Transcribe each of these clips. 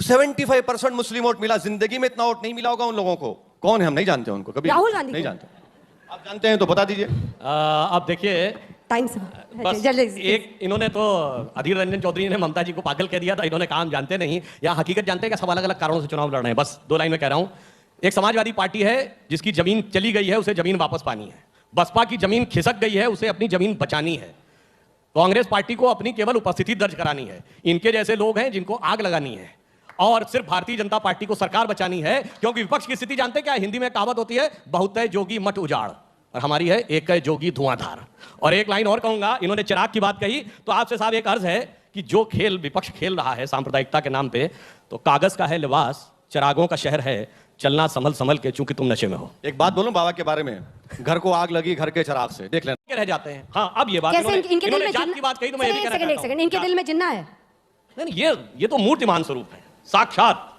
75% मुस्लिम vote मिला। जिंदगी में इतना वोट नहीं मिला होगा उन लोगों को। कौन है हम नहीं जानते उनको, कभी राहुल गांधी नहीं जानते। आप जानते हैं तो बता दीजिए। अब देखिए, टाइम से बस एक इन्होंने तो अधीर रंजन चौधरी ने ममता जी को पागल कह दिया था। इन्होंने काम जानते नहीं या हकीकत जानते हैं कि सब अलग अलग कारणों से चुनाव लड़ रहे हैं। बस 2 लाइन में कह रहा हूं, एक समाजवादी पार्टी है जिसकी जमीन चली गई है, उसे जमीन वापस पानी है। बसपा की जमीन खिसक गई है, उसे अपनी जमीन बचानी है। कांग्रेस पार्टी को अपनी केवल उपस्थिति दर्ज करानी है। इनके जैसे लोग हैं जिनको आग लगानी है। और सिर्फ भारतीय जनता पार्टी को सरकार बचानी है, क्योंकि विपक्ष की स्थिति जानते हैं क्या? हिंदी में कहावत होती है, बहुत है जोगी मठ उजाड़, और हमारी है एक है जोगी धुआंधार। और एक लाइन और कहूंगा, इन्होंने चिराग की बात कही तो आपसे साहब एक अर्ज है कि जो खेल विपक्ष खेल रहा है सांप्रदायिकता के नाम पे, तो कागज का है लिबास, चिरागों का शहर है, चलना संभल संभल के, चूंकि तुम नशे में हो। एक बात बोलूं बाबा के बारे में, घर को आग लगी घर के चिराग से, देख लेना रह जाते हैं। हाँ, अब ये बात इन्होंने जात की बात कही तो मैं ये भी कहना चाहता हूं, इनके दिल में जिन्ना है। नहीं, ये तो मूर्तिमान स्वरूप है, साक्षात,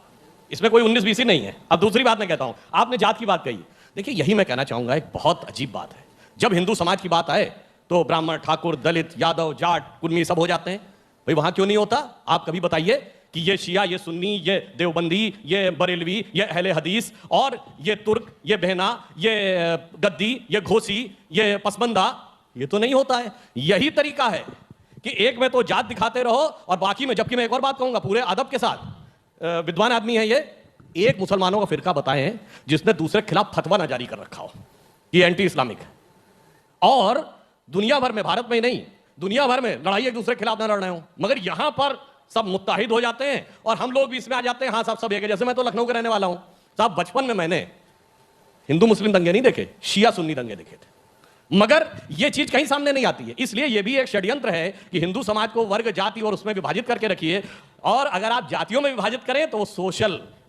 इसमें कोई 19-20 नहीं है। अब दूसरी बात मैं कहता हूं, आपने जात की बात कही, देखिए यही मैं कहना चाहूंगा, एक बहुत अजीब बात है। जब हिंदू समाज की बात आए तो ब्राह्मण, ठाकुर, दलित, यादव, जाट, कुर्मी सब हो जाते हैं। भाई वहां क्यों नहीं होता? आप कभी बताइए कि ये शिया, ये सुन्नी, ये देवबंदी, ये बरेलवी, ये अहले हदीस, और ये तुर्क, ये बहना, ये गद्दी, ये घोसी, ये पसबंदा, ये तो नहीं होता है। यही तरीका है कि एक में तो जात दिखाते रहो और बाकी में, जबकि मैं एक और बात कहूंगा पूरे अदब के साथ, विद्वान आदमी है ये, एक मुसलमानों का फिरका बताएं जिसने दूसरे के खिलाफ फतवा ना जारी कर रखा हो कि एंटी इस्लामिक है, और दुनिया भर में, भारत में ही नहीं दुनिया भर में लड़ाई एक दूसरे के खिलाफ ना लड़ रहे हो, मगर यहां पर सब मुत्ताहिद हो जाते हैं और हम लोग भी इसमें आ जाते हैं। हाँ साहब, सब एक है। जैसे मैं तो लखनऊ का रहने वाला हूं साहब, बचपन में मैंने हिंदू मुस्लिम दंगे नहीं देखे, शिया सुन्नी दंगे देखे थे, मगर यह चीज कहीं सामने नहीं आती है। इसलिए यह भी एक षड्यंत्र है कि हिंदू समाज को वर्ग, जाति और उसमें विभाजित करके रखिए, और अगर आप जातियों में विभाजित करें तो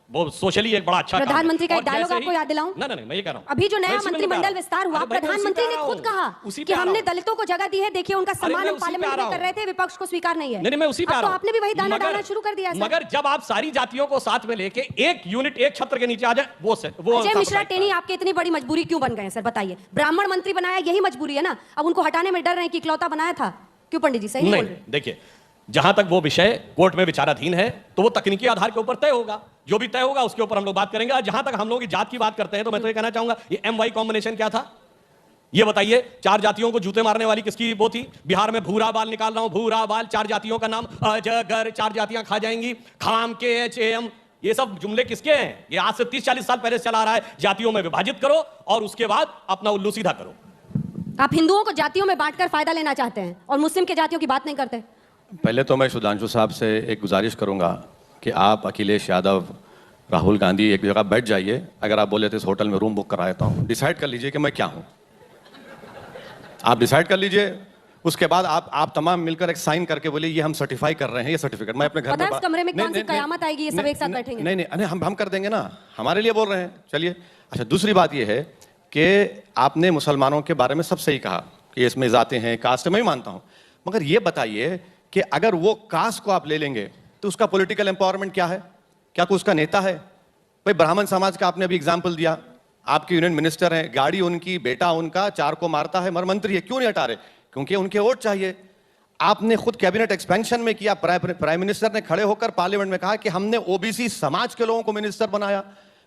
वो सोशली एक बड़ा अच्छा प्रधानमंत्री का एक डायलॉग आपको याद दिलाऊं? नहीं, मैं ये कह रहा हूं, अभी जो नया मंत्रिमंडल विस्तार हुआ, प्रधानमंत्री ने खुद कहा कि हमने दलितों को जगह दी है, देखिए उनका सम्मान हम पार्लियामेंट में कर रहे थे, विपक्ष को स्वीकार नहीं है। नहीं, मैं उसी पे आ रहा हूं। आपने भी वही दाना डालना शुरू कर दिया। मगर जब आप सारी जातियों को साथ में लेके एक यूनिट, एक छत्र के नीचे आ जाए, वो अजय मिश्रा टेनी आपके इतनी बड़ी मजबूरी क्यों बन गए सर, बताइए? ब्राह्मण मंत्री बनाया, यही मजबूरी है ना? अब उनको हटाने में डर रहे हैं कि इकलौता बनाया था। क्यों पंडित जी, सही नहीं? देखिए, जहां तक वो विषय कोर्ट में विचाराधीन है तो वो तकनीकी आधार के ऊपर तय होगा, जो भी तय होगा उसके ऊपर हम लोग बात करेंगे। जहां तक हम लोग की जात की बात करते हैं तो मैं तो ये कहना चाहूंगा, ये MY कॉम्बिनेशन क्या था ये बताइए? 4 जातियों को जूते मारने वाली किसकी वो थी? बिहार में भूरा बाल निकाल रहा हूं, भूरा बाल, 4 जातियों का नाम, अजगर, 4 जातियां खा जाएंगी, खाम, KHAM, ये सब जुमले किसके हैं? ये आज से 30-40 साल पहले चला आ रहा है। जातियों में विभाजित करो और उसके बाद अपना उल्लू सीधा करो। आप हिंदुओं को जातियों में बांटकर फायदा लेना चाहते हैं और मुस्लिम के जातियों की बात नहीं करते। पहले तो मैं सुधांशु साहब से एक गुजारिश करूंगा कि आप अखिलेश यादव, राहुल गांधी एक जगह बैठ जाइए। अगर आप बोले तो इस होटल में रूम बुक करा देता हूं, डिसाइड कर लीजिए कि मैं क्या हूं। आप डिसाइड कर लीजिए, उसके बाद आप तमाम मिलकर एक साइन करके बोलिए ये हम सर्टिफाई कर रहे हैं, ये सर्टिफिकेट मैं अपने घर में। कमरे में कौन सी कयामत आएगी, ये सब एक साथ बैठेंगे? नहीं, हम कर देंगे ना, हमारे लिए बोल रहे हैं। चलिए, अच्छा, दूसरी बात ये है कि आपने मुसलमानों के बारे में सब सही कहा कि इसमें जाते हैं, कास्ट, मैं भी मानता हूं, मगर ये बताइए कि अगर वो कास्ट को आप ले लेंगे तो उसका पॉलिटिकल एम्पावरमेंट क्या है? क्या कोई उसका नेता है? भाई ब्राह्मण समाज का आपने अभी एग्जाम्पल दिया, आपके यूनियन मिनिस्टर हैं, गाड़ी उनकी, बेटा उनका 4 को मारता है, मंत्री है, क्यों नहीं हटा रहे? क्योंकि उनके वोट चाहिए। आपने खुद कैबिनेट एक्सपेंशन में किया, प्राइम मिनिस्टर ने खड़े होकर पार्लियामेंट में कहा कि हमने OBC समाज के लोगों को मिनिस्टर बनाया,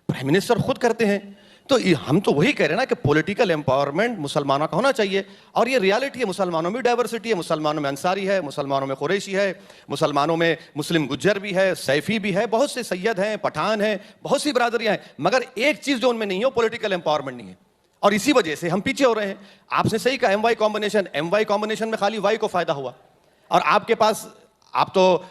प्राइम मिनिस्टर खुद करते हैं। तो हम तो वही कह रहे हैं ना कि पॉलिटिकल एम्पावरमेंट मुसलमानों का होना चाहिए, और ये रियलिटी है। मुसलमानों में डाइवर्सिटी है, मुसलमानों में अंसारी है, मुसलमानों में कुरैशी है, मुसलमानों में मुस्लिम गुज्जर भी है, सैफी भी है, बहुत से सैयद हैं, पठान हैं, बहुत सी बरादरियां हैं, मगर एक चीज जो उनमें नहीं है वो पॉलिटिकल एम्पावरमेंट नहीं है, और इसी वजह से हम पीछे हो रहे हैं। आपने सही कहा, MY कॉम्बिनेशन में खाली Y को फायदा हुआ, और आपके पास, आप तो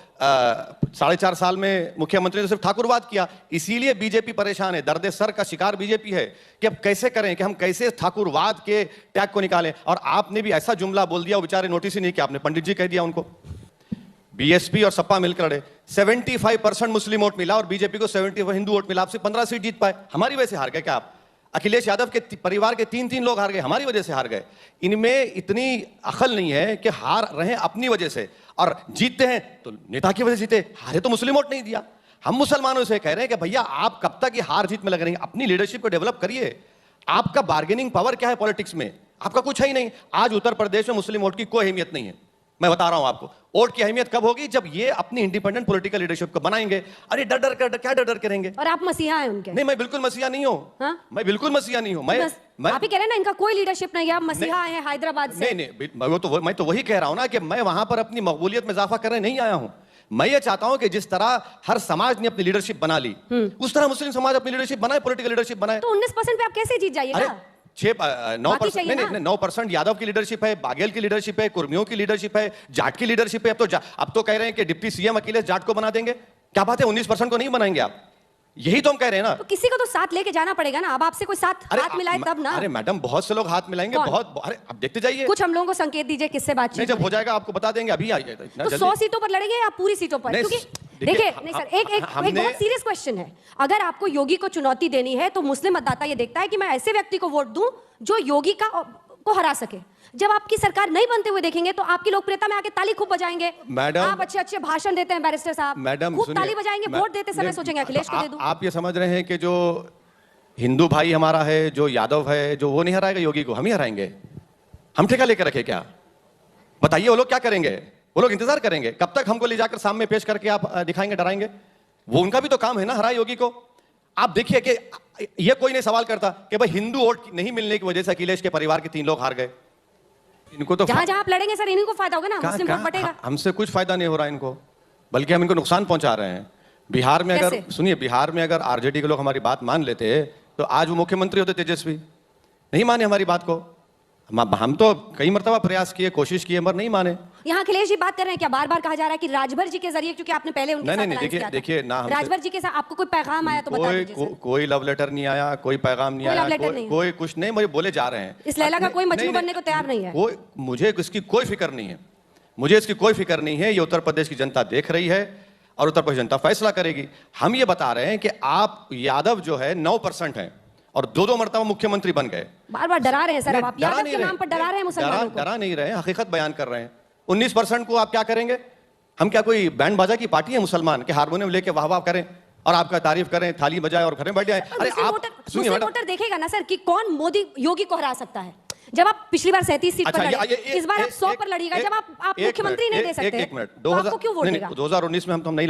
4.5 साल में मुख्यमंत्री ने सिर्फ ठाकुरवाद किया, इसीलिए बीजेपी परेशान है। दर्द सर का शिकार बीजेपी है कि अब कैसे करें, कि हम कैसे ठाकुरवाद के टैग को निकालें। और आपने भी ऐसा जुमला बोल दिया, वो बेचारे नोटिस ही नहीं किया, आपने पंडित जी कह दिया उनको। BSP और सपा मिलकर लड़े, 75% मुस्लिम वोट मिला और बीजेपी को 70 हिंदू वोट मिला, आपसे 15 सीट जीत पाए। हमारी वजह से हार गए क्या आप? अखिलेश यादव के परिवार के 3 लोग हार गए, हमारी वजह से हार गए। इनमें इतनी अकल नहीं है कि हार रहे हैं अपनी वजह से, और जीतते हैं तो नेता की वजह से जीते, हारे तो मुस्लिम वोट नहीं दिया। हम मुसलमानों से कह रहे हैं कि भैया आप कब तक ये हार जीत में लगे रहेंगे? अपनी लीडरशिप को डेवलप करिए। आपका बार्गेनिंग पावर क्या है पॉलिटिक्स में? आपका कुछ है ही नहीं। आज उत्तर प्रदेश में मुस्लिम वोट की कोई अहमियत नहीं है, मैं बता रहा हूं आपको, वोट की अहमियत कब होगी? जब ये अपनी इंडिपेंडेंट पॉलिटिकल लीडरशिप को बनाएंगे। अरे डर डर कर क्या डर करेंगे? और आप मसीहा हैं उनके। नहीं, मैं बिल्कुल मसीहा नहीं हूं। हाँ? मैं बिल्कुल मसीहा नहीं हूं। मैं आप ही कह रहे हैं ना इनका कोई लीडरशिप नहीं है, आप मसीहा हैं हैदराबाद से। नहीं, मैं तो वही कह रहा हूं ना कि मैं वहां पर अपनी मकबूलियत में इजाफा करने नहीं आया हूं। मैं ये चाहता हूं कि जिस तरह हर समाज ने अपनी लीडरशिप बना ली, उस तरह मुस्लिम समाज अपनी लीडरशिप बनाए, पॉलिटिकल लीडरशिप बनाए। तो 19% पे आप कैसे जीत अरे जाइएगा? 9% नहीं, 9% यादव की लीडरशिप है, बाघेल की लीडरशिप है, कुर्मियों की लीडरशिप है, जाट की लीडरशिप है। अब तो कह रहे हैं कि डिप्टी सीएम अकेले जाट को बना देंगे। क्या बात है, 19% को नहीं बनाएंगे आप? यही तो हम कह रहे हैं ना। तो किसी को तो साथ लेके जाना पड़ेगा ना। अब आपसे कोई साथ हाथ मिलाए तब ना। अरे मैडम, बहुत से लोग हाथ मिलाएंगे, बहुत। अरे अब देखते जाइए, कुछ हम लोगों को संकेत दीजिए किससे नहीं बातचीत जब हो जाएगा आपको बता देंगे। अभी आइए इतना तो जल्दी। 100 सीटों पर लड़ेंगे या पूरी सीटों पर? नहीं, क्योंकि देखिए, देखिए नहीं सर, एक बहुत सीरियस क्वेश्चन है। अगर आपको योगी को चुनौती देनी है तो मुस्लिम मतदाता ये देखता है कि मैं ऐसे व्यक्ति को वोट दूं जो योगी को हरा सके। जब आपकी सरकार नहीं बनते हुए देखेंगे तो आपकी लोकप्रियता में आके ताली खूब बजाएंगे। मैडम, आप अच्छे अच्छे भाषण देते हैं बैरिस्टर साहब, मैडम खूब ताली बजाएंगे। वोट देते समय सोचेंगे अखिलेश को दे दूं। आप ये समझ रहे हैं कि जो हिंदू भाई हमारा है, जो यादव है, जो वो नहीं हराएगा योगी को, हम ही हराएंगे? हम ठेका लेकर रखे क्या? बताइए, वो लोग क्या करेंगे? वो लोग इंतजार करेंगे कब तक हमको ले जाकर सामने पेश करके आप दिखाएंगे, डराएंगे? वो उनका भी तो काम है ना, हराए योगी को। आप देखिए कि ये कोई नहीं सवाल करता कि भाई हिंदू वोट नहीं मिलने की वजह से अखिलेश के परिवार के 3 लोग हार गए। इनको तो जहां जहां आप लड़ेंगे सर, इन्हीं को फायदा होगा ना, मुस्लिम वोट बटेगा। हमसे कुछ फायदा नहीं हो रहा इनको, बल्कि हम इनको नुकसान पहुंचा रहे हैं। बिहार में अगर सुनिए, बिहार में अगर आरजेडी के लोग हमारी बात मान लेते तो आज वो मुख्यमंत्री होते, तेजस्वी। नहीं माने हमारी बात को। हम तो कई मरतबा प्रयास किए, कोशिश किए, मगर नहीं माने। यहाँ अखिलेश जी बात कर रहे हैं क्या? बार बार कहा जा रहा है कि राजभर जी के जरिए, क्योंकि आपने पहले उनके साथ नहीं, alliance किया था। देखिए ना, राजभर जी के साथ आपको कोई पैगाम आया तो बता दीजिए सर। कोई लव लेटर नहीं आया, कोई पैगाम नहीं आया, कोई कुछ नहीं। मुझे बोले जा रहे हैं इस लैला का कोई मजनू बनने को तैयार नहीं है। मुझे इसकी कोई फिक्र नहीं है, मुझे इसकी कोई फिक्र नहीं है। ये उत्तर प्रदेश की जनता देख रही है और उत्तर प्रदेश जनता फैसला करेगी। हम ये बता रहे हैं कि आप यादव जो है 9% है और 2 मरतबा मुख्यमंत्री बन गए। बार बार डरा रहे हैं सर, अब आप यादव के नाम पर डरा रहे हैं मुसलमानों को। डरा नहीं रहे, हकीकत बयान कर रहे हैं। 19% को आप क्या करेंगे? हम क्या कोई बैंड बाजा की पार्टी है मुसलमान के हारमोनियम लेके वाह वाह करें और आपका तारीफ करें, थाली बजाए और घर में बैठ जाए? अरे आप सुनिए मैडम, वोटर देखेगा ना सर कि कौन मोदी योगी को हरा सकता है। जब आप पिछली बार 37 सीट पर लड़े, इस बार आप 100 पर लड़िएगा। जब आप मुख्यमंत्री नहीं दे सकते, 1 मिनट, तो आपको क्यों वोट देगा? 2019 में हम नहीं